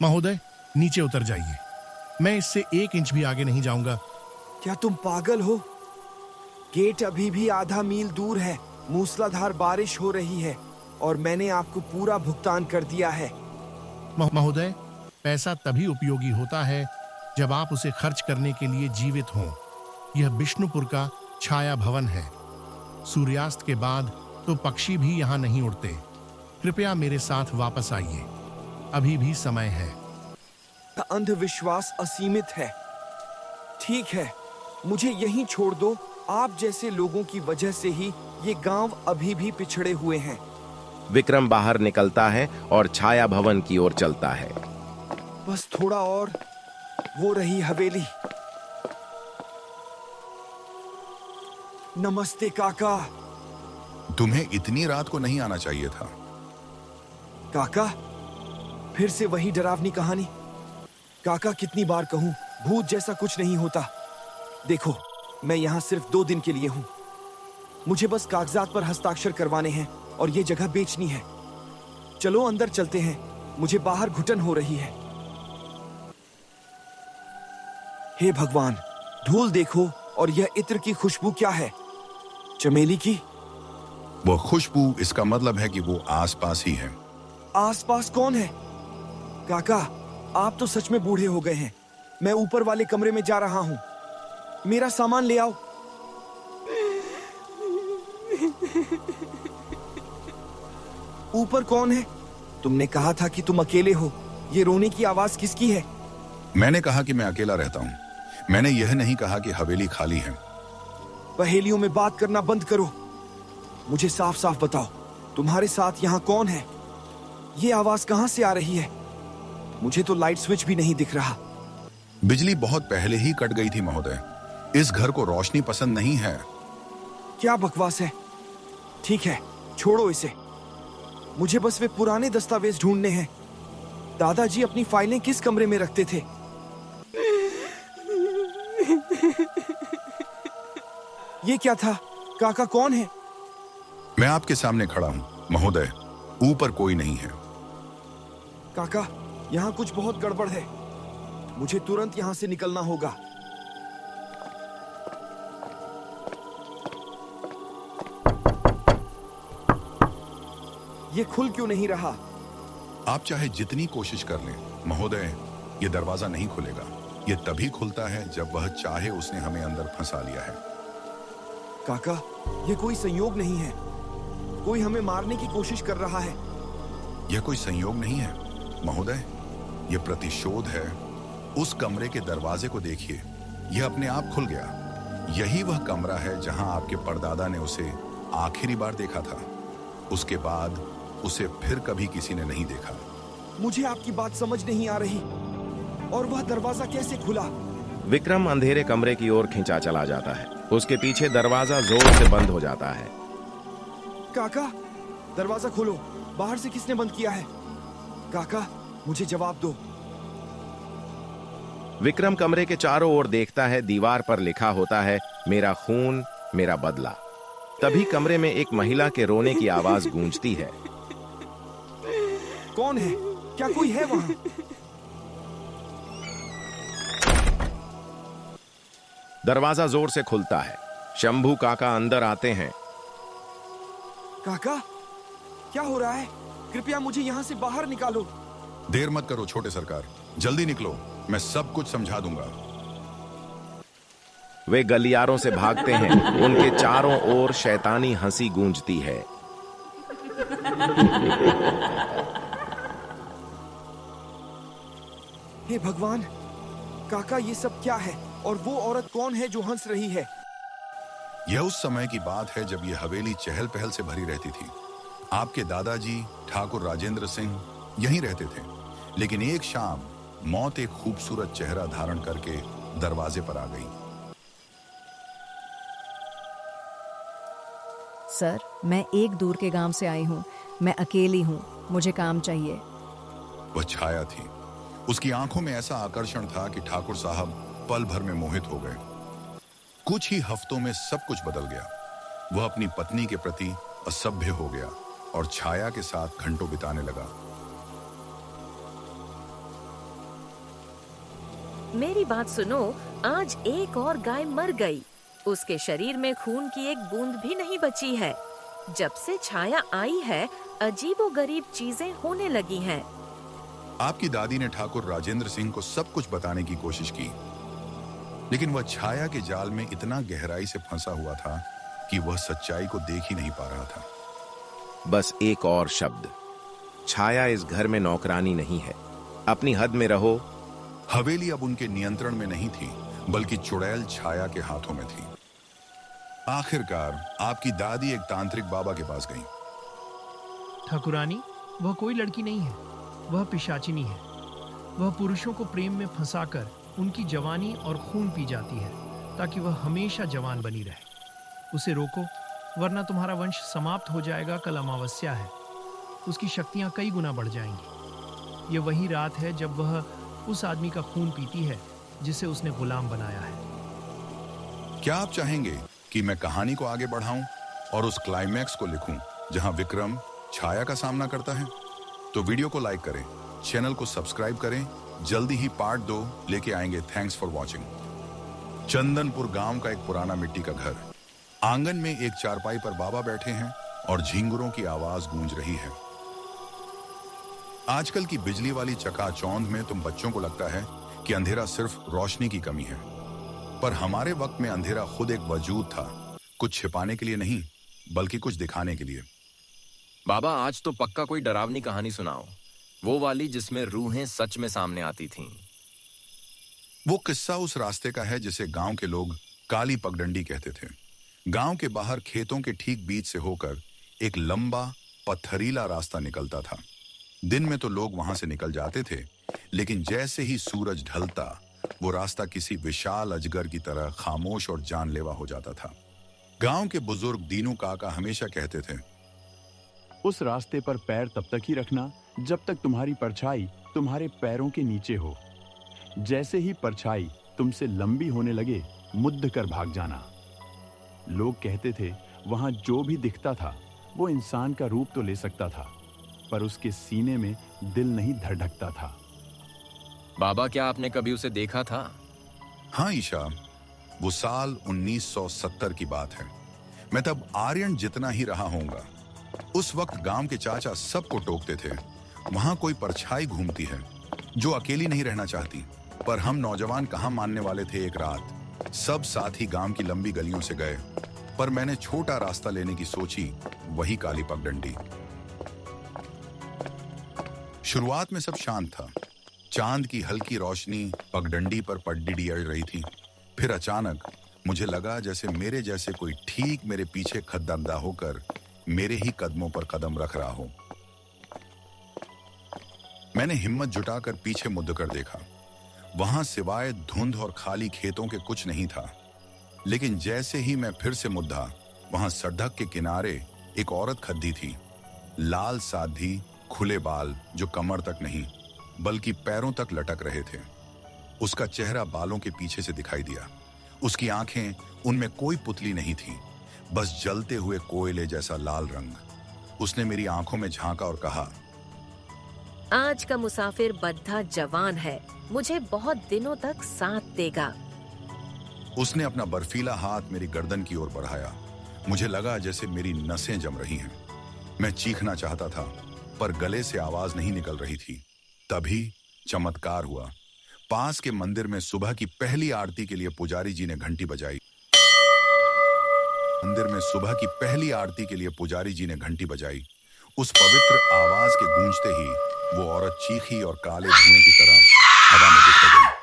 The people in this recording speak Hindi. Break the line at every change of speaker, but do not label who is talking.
महोदय, नीचे उतर जाइए। मैं इससे 1 इंच भी आगे नहीं जाऊंगा।
क्या तुम पागल हो? गेट अभी भी आधा मील दूर है। मूसलाधार बारिश हो रही है और मैंने आपको पूरा भुगतान कर दिया है।
महोदय, पैसा तभी उपयोगी होता है जब आप उसे खर्च करने के लिए जीवित हों। यह बिष्णुपुर का छाया भवन है। सूर्यास्त के बाद तो पक्षी भी यहाँ नहीं उड़ते। कृपया मेरे साथ वापस आइए, अभी भी समय है।
अंधविश्वास असीमित है। ठीक है, मुझे यहीं छोड़ दो। आप जैसे लोगों की वजह से ही ये गांव अभी भी पिछड़े हुए हैं।
विक्रम बाहर निकलता है और छाया भवन की ओर चलता है।
बस थोड़ा और, वो रही हवेली। नमस्ते काका।
तुम्हें इतनी रात को नहीं आना चाहिए था।
काका, फिर से वही डरावनी कहानी। काका, कितनी बार कहूं, भूत जैसा कुछ नहीं होता। देखो, मैं यहाँ सिर्फ 2 दिन के लिए हूँ। मुझे बस कागजात पर हस्ताक्षर करवाने हैं और ये जगह बेचनी है। चलो अंदर चलते हैं, मुझे बाहर घुटन हो रही है। हे भगवान, धूल देखो, और यह इत्र की खुशबू क्या है? चमेली की?
वो खुशबू, इसका मतलब है कि वो आसपास ही है।
आसपास कौन है? काका, आप तो सच में बूढ़े हो गए हैं। मैं ऊपर वाले कमरे में जा रहा हूं। मेरा सामान ले आओ। ऊपर कौन है? तुमने कहा था कि तुम अकेले हो। ये रोने की आवाज किसकी है?
मैंने कहा कि मैं अकेला रहता हूँ। मैंने यह नहीं कहा कि हवेली खाली है।
पहेलियों में बात करना बंद करो। मुझे साफ साफ बताओ, तुम्हारे साथ यहाँ कौन है? ये आवाज कहां से आ रही है? मुझे तो लाइट स्विच भी नहीं दिख रहा।
बिजली बहुत पहले ही कट गई थी महोदय। इस घर को रोशनी पसंद नहीं है।
क्या बकवास है। ठीक है, छोड़ो इसे। मुझे बस वे पुराने दस्तावेज ढूंढने हैं। दादाजी अपनी फाइलें किस कमरे में रखते थे? ये क्या था? काका कौन है?
मैं आपके सामने खड़ा हूँ महोदय। ऊपर कोई नहीं है।
काका, यहाँ कुछ बहुत गड़बड़ है। मुझे तुरंत यहाँ से निकलना होगा। ये खुल क्यों नहीं रहा?
आप चाहे जितनी कोशिश कर लें महोदय, ये दरवाजा नहीं खुलेगा। ये तभी खुलता है जब वह चाहे। उसने हमें अंदर फंसा लिया है।
काका, ये कोई संयोग नहीं है। कोई हमें मारने की कोशिश कर रहा है।
यह कोई संयोग नहीं है महोदय, यह प्रतिशोध है। उस कमरे के दरवाजे को देखिए, यह अपने आप खुल गया। यही वह कमरा है जहां आपके परदादा ने उसे आखिरी बार देखा था। उसके बाद उसे फिर कभी किसी ने नहीं देखा।
मुझे आपकी बात समझ नहीं आ रही। और वह दरवाजा कैसे खुला?
विक्रम अंधेरे कमरे की ओर खिंचा चला जाता है। उसके पीछे दरवाजा जोर से बंद हो जाता है।
काका, दरवाजा खोलो। बाहर से किसने बंद किया है? काका, मुझे जवाब दो।
विक्रम कमरे के चारों ओर देखता है। दीवार पर लिखा होता है, मेरा खून मेरा बदला। तभी कमरे में एक महिला के रोने की आवाज गूंजती है।
कौन है? क्या कोई है वहां?
दरवाजा जोर से खुलता है। शंभू काका अंदर आते हैं।
काका, क्या हो रहा है? कृपया मुझे यहाँ से बाहर निकालो।
देर मत करो छोटे सरकार, जल्दी निकलो। मैं सब कुछ समझा दूंगा।
वे गलियारों से भागते हैं। उनके चारों ओर शैतानी हंसी गूंजती है।
हे भगवान, काका, ये सब क्या है? और वो औरत कौन है जो हंस रही है?
यह उस समय की बात है जब यह हवेली चहल पहल से भरी रहती थी। आपके दादाजी ठाकुर राजेंद्र सिंह यहीं रहते थे। लेकिन एक शाम मौत एक खूबसूरत चेहरा धारण करके दरवाजे पर आ गई।
सर, मैं एक दूर के गांव से आई हूँ। मैं अकेली हूँ, मुझे काम चाहिए।
वह छाया थी। उसकी आंखों में ऐसा आकर्षण था कि ठाकुर साहब पल भर में मोहित हो गए। कुछ ही हफ्तों में सब कुछ बदल गया। वह अपनी पत्नी के प्रति असभ्य हो गया और छाया के साथ घंटों बिताने लगा।
मेरी बात सुनो, आज एक और गाय मर गई। उसके शरीर में खून की एक बूंद भी नहीं बची है। जब से छाया आई है, अजीबोगरीब चीजें होने लगी हैं।
आपकी दादी ने ठाकुर राजेंद्र सिंह को सब कुछ बताने की कोशिश की, लेकिन वह छाया के जाल में इतना गहराई से फंसा हुआ था कि वह सच्चाई को देख ही नहीं पा रहा था।
बस एक और शब्द। छाया इस घर में नौकरानी नहीं है। अपनी हद में रहो।
हवेली अब उनके नियंत्रण में नहीं थी, बल्कि चुड़ैल छाया के हाथों में थी। आखिरकार आपकी दादी एक तांत्रिक बाबा के पास गई।
ठाकुरानी, वह कोई लड़की नहीं है, वह पिशाचिनी है। वह पुरुषों को प्रेम में फंसाकर उनकी जवानी और खून पी जाती है ताकि वह हमेशा जवान बनी रहे। उसे रोको, वरना तुम्हारा वंश समाप्त हो जाएगा। कल अमावस्या है, उसकी शक्तियां कई गुना बढ़ जाएंगी। ये वही रात है जब वह उस आदमी का खून पीती है जिसे उसने गुलाम बनाया है।
क्या आप चाहेंगे कि मैं कहानी को आगे बढ़ाऊं और उस क्लाइमैक्स को लिखूं जहां विक्रम छाया का सामना करता है? तो वीडियो को लाइक करें, चैनल को सब्सक्राइब करें। जल्दी ही पार्ट 2 लेके आएंगे। Thanks for watching. चंदनपुर गांव का एक पुराना मिट्टी का घर। आंगन में एक चारपाई पर बाबा बैठे हैं और झींगुरों की आवाज गूंज रही है। आजकल की बिजली वाली चकाचौंध में तुम बच्चों को लगता है कि अंधेरा सिर्फ रोशनी की कमी है, पर हमारे वक्त में अंधेरा खुद एक वजूद था, कुछ छिपाने के लिए नहीं, बल्कि कुछ दिखाने के लिए।
बाबा, आज तो पक्का कोई डरावनी कहानी सुनाओ, वो वाली जिसमें रूहें सच में सामने आती थीं।
वो किस्सा उस रास्ते का है जिसे गांव के लोग काली पगडंडी कहते थे। गांव के बाहर खेतों के ठीक बीच से होकर एक लंबा पत्थरीला रास्ता निकलता था। दिन में तो लोग वहां से निकल जाते थे, लेकिन जैसे ही सूरज ढलता वो रास्ता किसी विशाल अजगर की तरह खामोश और जानलेवा हो जाता था। गांव के बुजुर्ग दीनू काका हमेशा कहते थे,
उस रास्ते पर पैर तब तक ही रखना जब तक तुम्हारी परछाई तुम्हारे पैरों के नीचे हो। जैसे ही परछाई तुमसे लंबी होने लगे, मुद्द कर भाग जाना। लोग कहते थे वहां जो भी दिखता था वो इंसान का रूप तो ले सकता था, पर उसके सीने में दिल नहीं धड़कता था।
बाबा, क्या आपने कभी उसे देखा था?
हाँ ईशा, वो साल 1970 की बात है। मैं तब आर्यन जितना ही रहा होऊंगा। उस वक्त गांव के चाचा सबको टोकते थे, वहां कोई परछाई घूमती है जो अकेली नहीं रहना चाहती। पर हम नौजवान कहां मानने वाले थे। एक रात सब साथी गांव की लंबी गलियों से गए, पर मैंने छोटा रास्ता लेने की सोची, वही काली पगडंडी। शुरुआत में सब शांत था। चांद की हल्की रोशनी पगडंडी पर पगडंडी अड़ रही थी। फिर अचानक मुझे लगा जैसे मेरे जैसे कोई ठीक मेरे पीछे खद्दमदा होकर मेरे ही कदमों पर कदम रख रहा हो। मैंने हिम्मत जुटाकर पीछे मुड़ कर देखा। वहां सिवाय धुंध और खाली खेतों के कुछ नहीं था। लेकिन जैसे ही मैं फिर से मुद्दा, वहां सड़क के किनारे एक औरत खड़ी थी। लाल साधी, खुले बाल जो कमर तक नहीं बल्कि पैरों तक लटक रहे थे। उसका चेहरा बालों के पीछे से दिखाई दिया। उसकी आंखें, उनमें कोई पुतली नहीं थी, बस जलते हुए कोयले जैसा लाल रंग। उसने मेरी आंखों में झांका और कहा,
आज का मुसाफिर बद्धा जवान है, मुझे बहुत दिनों तक साथ देगा।
उसने अपना बर्फीला हाथ मेरी गर्दन की ओर बढ़ाया। मुझे लगा जैसे मेरी नसें जम रही हैं। मैं चीखना चाहता था, पर गले से आवाज नहीं निकल रही थी। तभी चमत्कार हुआ। पास के मंदिर में सुबह की पहली आरती के लिए पुजारी जी ने घंटी बजाई। मंदिर में सुबह की पहली आरती के लिए पुजारी जी ने घंटी बजाई। उस पवित्र आवाज के गूंजते ही वो औरत चीखी और काले धुएं की तरह हवा में बिखर गई।